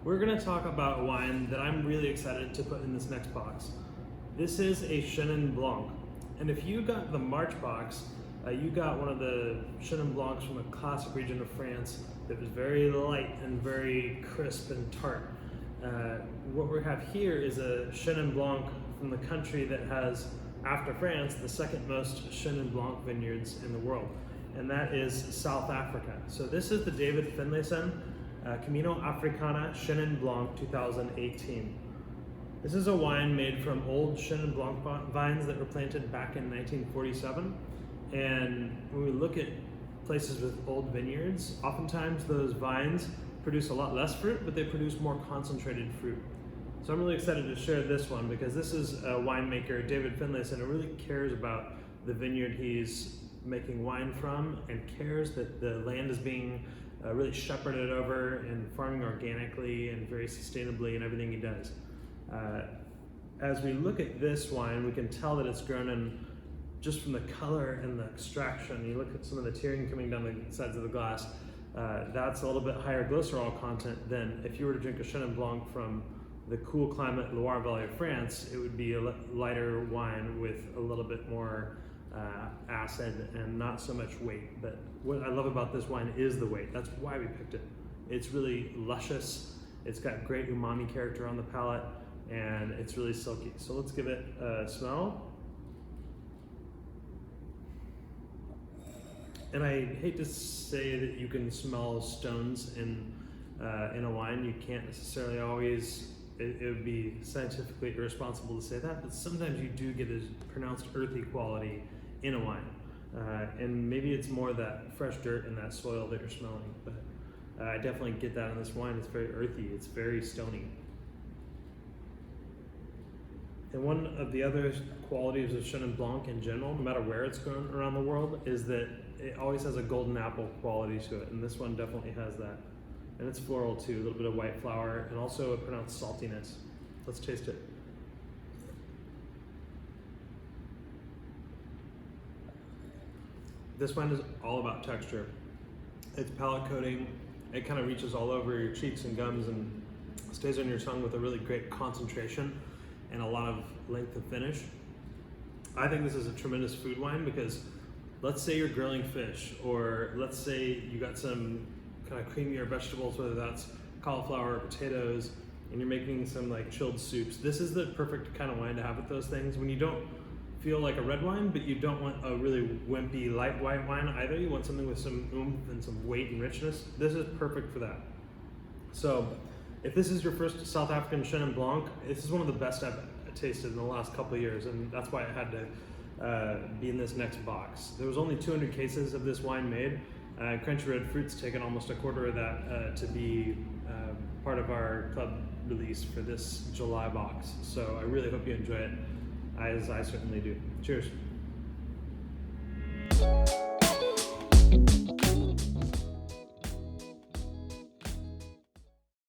We're going to talk about a wine that I'm really excited to put in this next box. This is a Chenin Blanc. And if you got the March box, you got one of the Chenin Blancs from a classic region of France that was very light and very crisp and tart. What we have here is a Chenin Blanc from the country that has, after France, the second most Chenin Blanc vineyards in the world, and that is South Africa. So this is the David Finlayson Camino Africana Chenin Blanc 2018. This is a wine made from old Chenin Blanc vines that were planted back in 1947. And when we look at places with old vineyards, oftentimes those vines produce a lot less fruit, but they produce more concentrated fruit. So I'm really excited to share this one because this is a winemaker, David Finlayson, who really cares about the vineyard he's making wine from and cares that the land is being really shepherded over and farming organically and very sustainably in everything he does. As we look at this wine, we can tell that it's grown in, just from the color and the extraction. You look at some of the tearing coming down the sides of the glass, that's a little bit higher glycerol content than if you were to drink a Chenin Blanc from the cool climate Loire Valley of France. It would be a lighter wine with a little bit more acid and not so much weight. But what I love about this wine is the weight. That's why we picked it. It's really luscious. It's got great umami character on the palate, and it's really silky. So let's give it a smell. And I hate to say that you can smell stones in a wine. You can't necessarily always. It would be scientifically irresponsible to say that, but sometimes you do get a pronounced earthy quality in a wine. And maybe it's more that fresh dirt in that soil that you're smelling, but I definitely get that in this wine. It's very earthy, it's very stony. And one of the other qualities of Chenin Blanc in general, no matter where it's grown around the world, is that it always has a golden apple quality to it, and this one definitely has that. And it's floral too, a little bit of white flower, and also a pronounced saltiness. Let's taste it. This wine is all about texture. It's palate coating. It kind of reaches all over your cheeks and gums and stays on your tongue with a really great concentration and a lot of length of finish. I think this is a tremendous food wine because let's say you're grilling fish, or let's say you got some kind of creamier vegetables, whether that's cauliflower or potatoes, and you're making some like chilled soups. This is the perfect kind of wine to have with those things. When you don't feel like a red wine, but you don't want a really wimpy light white wine either. You want something with some oomph and some weight and richness. This is perfect for that. So if this is your first South African Chenin Blanc, this is one of the best I've tasted in the last couple of years, and that's why it had to be in this next box. There was only 200 cases of this wine made. Crunchy Red Fruit's taken almost a quarter of that to be part of our club release for this July box. So I really hope you enjoy it, as I certainly do. Cheers.